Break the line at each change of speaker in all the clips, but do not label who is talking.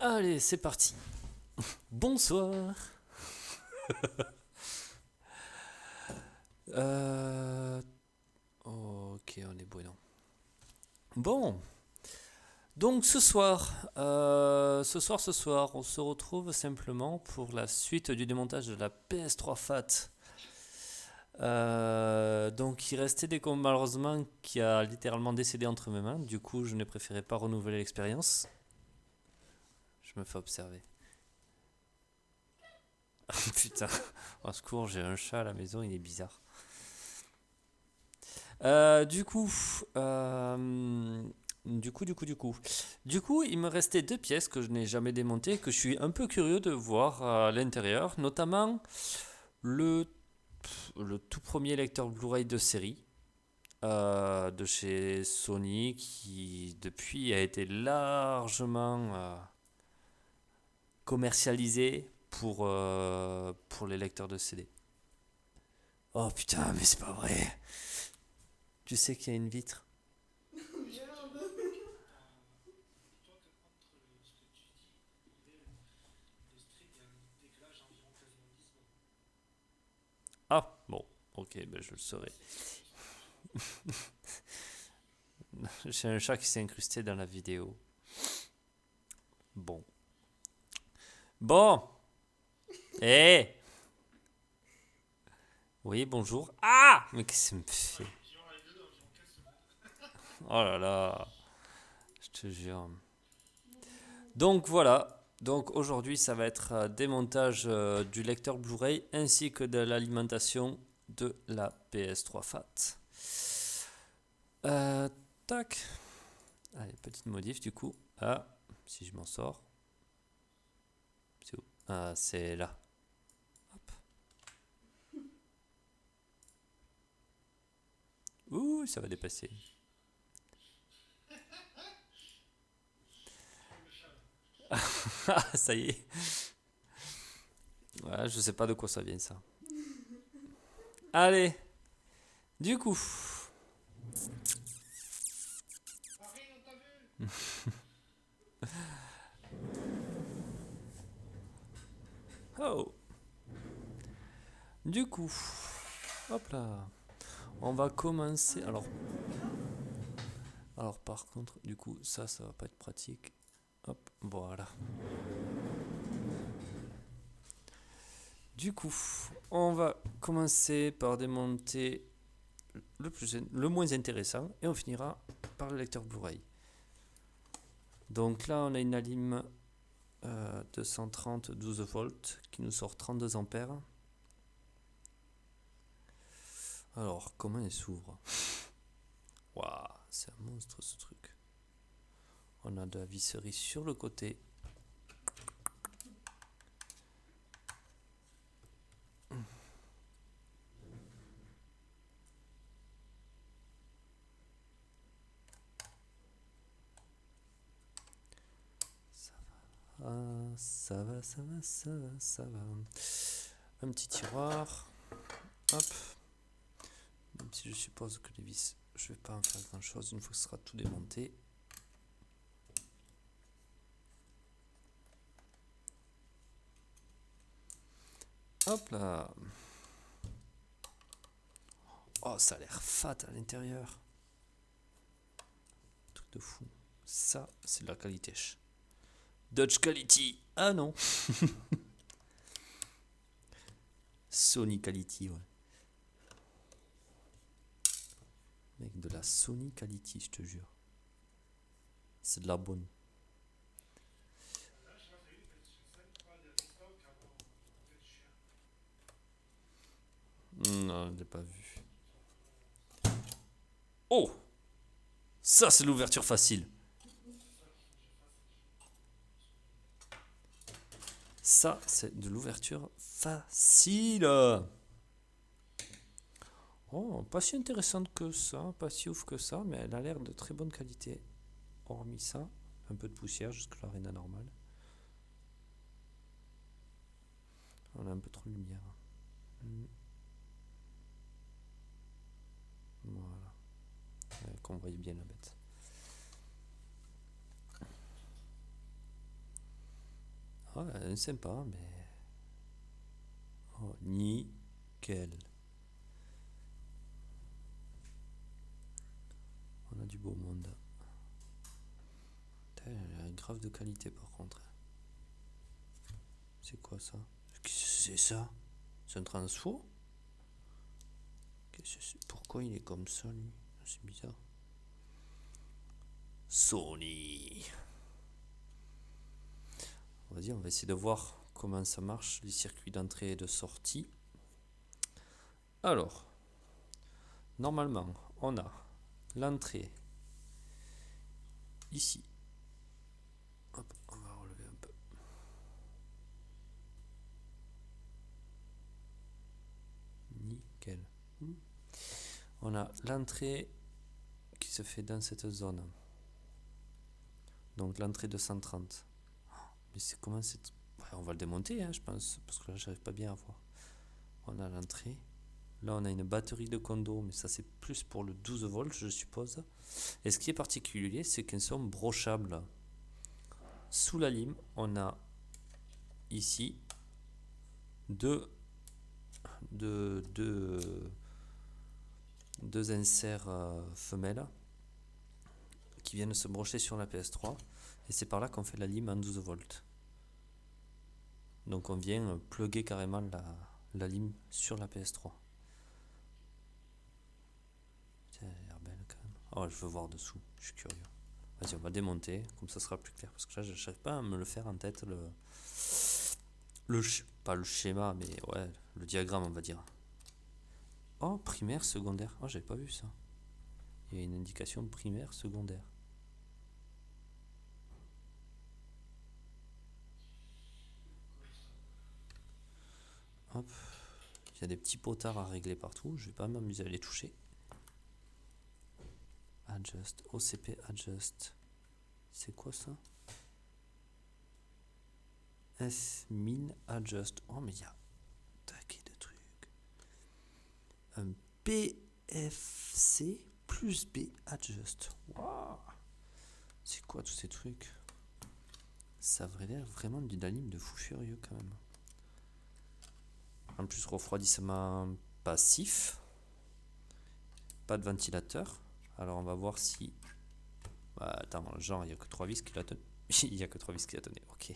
Allez, c'est parti. Bonsoir. Euh, Ok, on est bon. Bon, donc ce soir, on se retrouve simplement pour la suite du démontage de la PS3 Fat. Donc il restait des combats malheureusement qui a littéralement décédé entre mes mains. Du coup, je n'ai préféré pas renouveler l'expérience. Je me fais observer. Putain, au secours, j'ai un chat à la maison, il est bizarre. Du coup, il me restait deux pièces que je n'ai jamais démontées, que je suis un peu curieux de voir à l'intérieur, notamment le, le tout premier lecteur Blu-ray de série de chez Sony, qui depuis a été largement commercialisé pour les lecteurs de CD. Oh putain, mais c'est pas vrai! Tu sais qu'il y a une vitre? Ah, bon, ok, ben je le saurai. J'ai un chat qui s'est incrusté dans la vidéo. Bon. Bon. Eh. Oui, bonjour. Ah. Mais qu'est-ce que ça me fait? Oh là là. Je te jure. Donc voilà. Donc aujourd'hui, ça va être démontage du lecteur Blu-ray ainsi que de l'alimentation de la PS3 Fat. Euh, Tac. Allez, petite modif du coup. Ah, si je m'en sors. C'est où? Ah, c'est là. Hop. Ouh, ça va dépasser. Ah, ça y est. Ouais, je sais pas de quoi ça vient ça. Allez, du coup. Oh. Du coup. Hop là. On va commencer. Alors par contre, du coup, ça va pas être pratique. Hop, voilà. Du coup, on va commencer par démonter le moins intéressant et on finira par le lecteur Blu-ray. Donc là, on a une alim 230 12 volts qui nous sort 32 ampères. Alors, comment elle s'ouvre? Waouh, c'est un monstre ce truc. On a de la visserie sur le côté. Ah, ça va, ça va, ça va, ça va. Un petit tiroir. Hop. Même si je suppose que les vis, je vais pas en faire grand chose une fois que ce sera tout démonté. Hop là. Oh, ça a l'air fat à l'intérieur. Truc de fou. Ça, c'est de la qualité. Dutch Quality. Ah non. Sony Quality, ouais. Mec, de la Sony Quality, je te jure. C'est de la bonne. Non, je l'ai pas vu. Oh, ça c'est l'ouverture facile. Ça, c'est de l'ouverture facile. Oh, pas si intéressante que ça, pas si ouf que ça, mais elle a l'air de très bonne qualité. Hormis ça, un peu de poussière jusque-là, rien d'anormal. On a un peu trop de lumière. Voilà, qu'on voyait bien la bête. Ouais, sympa, mais... Oh, nickel. On a du beau monde. Putain, elle a grave de qualité par contre. C'est quoi ça? Qu'est-ce que c'est ça? C'est un transfo? Pourquoi il est comme ça lui? C'est bizarre. Sony. Vas-y, on va essayer de voir comment ça marche, les circuits d'entrée et de sortie. Alors, normalement, on a l'entrée ici. Hop, on va relever un peu. Nickel. On a l'entrée qui se fait dans cette zone. Donc l'entrée 230. Mais c'est comment c'est... Ouais, on va le démonter, hein, je pense, parce que là, j'arrive pas bien à voir. On a l'entrée. Là, on a une batterie de condo, mais ça, c'est plus pour le 12 volts, je suppose. Et ce qui est particulier, c'est qu'elles sont brochables. Sous la lime, on a ici deux inserts femelles qui viennent se brocher sur la PS3. Et c'est par là qu'on fait la lime en 12 volts. Donc on vient plugger carrément la lime sur la PS3. Tiens, elle a l'air belle quand même. Oh, je veux voir dessous, je suis curieux. Vas-y, on va démonter, comme ça sera plus clair. Parce que là, je n'arrive pas à me le faire en tête. Pas le schéma, mais ouais, le diagramme, on va dire. Oh, primaire, secondaire. Oh, j'avais pas vu ça. Il y a une indication primaire, secondaire. Hop. Il y a des petits potards à régler partout. Je vais pas m'amuser à les toucher. Adjust. OCP adjust. C'est quoi ça? F-min adjust. Oh, mais il y a un taquet de trucs. Un PFC plus B adjust. Wow. C'est quoi tous ces trucs? Ça aurait l'air vraiment d'une anime de fou furieux quand même. En plus, refroidissement passif. Pas de ventilateur. Alors on va voir si... Bah, attends, genre il n'y a que 3 vis qui la tenaient. Il n'y a que 3 vis qui la tenaient, ok.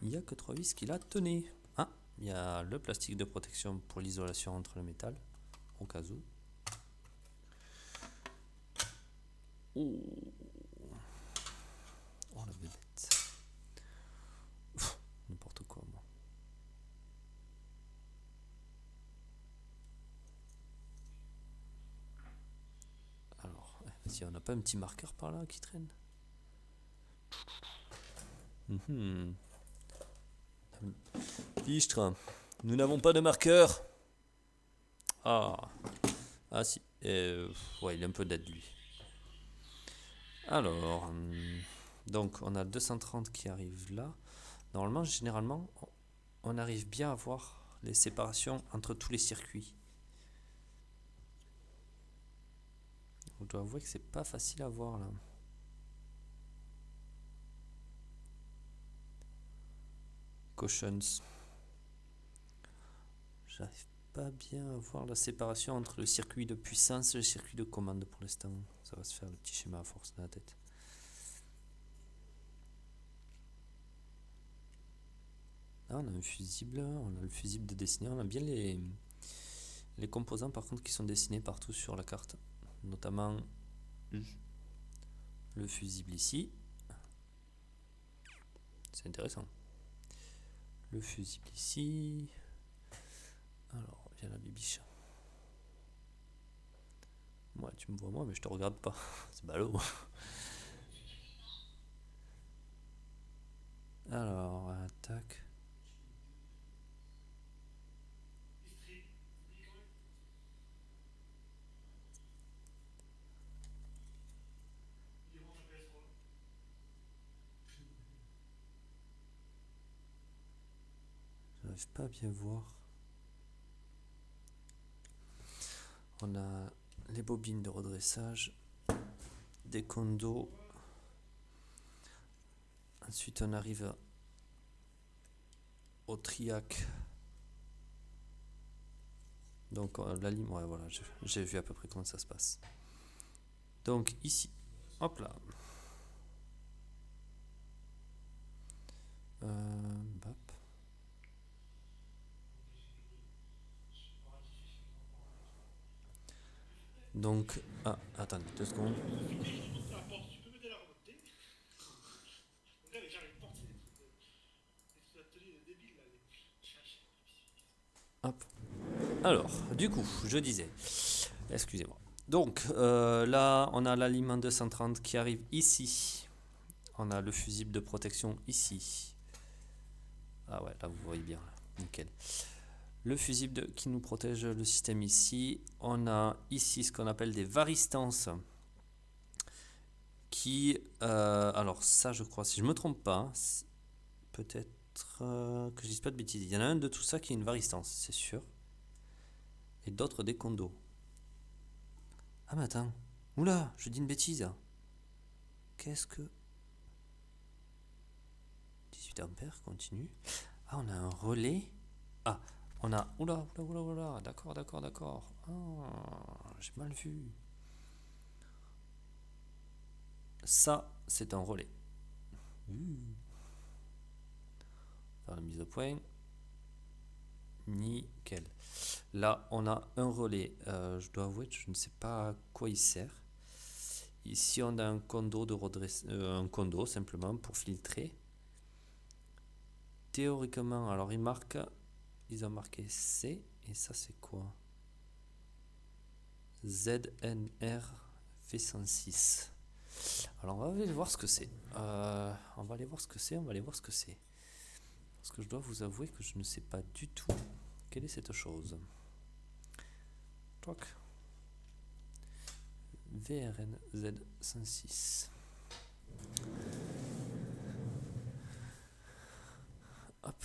Il n'y a que 3 vis qui la tenaient. Ah, il y a le plastique de protection pour l'isolation entre le métal, au cas où. Oh, oh la bébête. N'importe quoi, moi. Alors, si on n'a pas un petit marqueur par là qui traîne. Fichtre, nous n'avons pas de marqueur. Ah, ah si. Ouais, il est un peu dead lui. Alors, donc on a 230 qui arrive là. Normalement, généralement, on arrive bien à voir les séparations entre tous les circuits. On doit avouer que c'est pas facile à voir là. Cautions. J'arrive pas bien à voir la séparation entre le circuit de puissance et le circuit de commande pour l'instant. Ça va se faire le petit schéma à force dans la tête. Ah, on a un fusible, on a le fusible de dessiné, on a bien les composants par contre qui sont dessinés partout sur la carte. Notamment le fusible ici. C'est intéressant. Le fusible ici. Alors, viens la bibiche. Moi, tu me vois moi, mais je te regarde pas. C'est ballot. Alors, tac. J'arrive pas à bien voir. On a les bobines de redressage. des condos. Ensuite, on arrive au triac. Donc, la ligne, ouais, voilà, j'ai vu à peu près comment ça se passe. Donc, ici, hop là. Bap. Donc, attendez 2 secondes. Hop. Alors, du coup, je disais, excusez-moi. Donc, là, on a l'aliment 230 qui arrive ici. On a le fusible de protection ici. Ah ouais, là, vous voyez bien, là. Nickel. Le fusible qui nous protège le système ici. On a ici ce qu'on appelle des varistances. Qui, alors ça, je crois, si je me trompe pas, peut-être que je dise pas de bêtises. Il y en a un de tout ça qui est une varistance, c'est sûr. Et d'autres des condos. Ah mais attends. Oula, je dis une bêtise. Qu'est-ce que... 18 ampères, continue. Ah, on a un relais. Ah, on a... Oula. D'accord. Ah, j'ai mal vu. Ça, c'est un relais. Faire la mise au point. Nickel. Là, on a un relais. Je dois avouer que je ne sais pas à quoi il sert. Ici, on a un condo de un condo simplement pour filtrer. Théoriquement, alors ils ont marqué C, et ça c'est quoi? ZNR V106. Alors on va aller voir ce que c'est. On va aller voir ce que c'est. Parce que je dois vous avouer que je ne sais pas du tout quelle est cette chose. Toc. VRN Z106. Hop.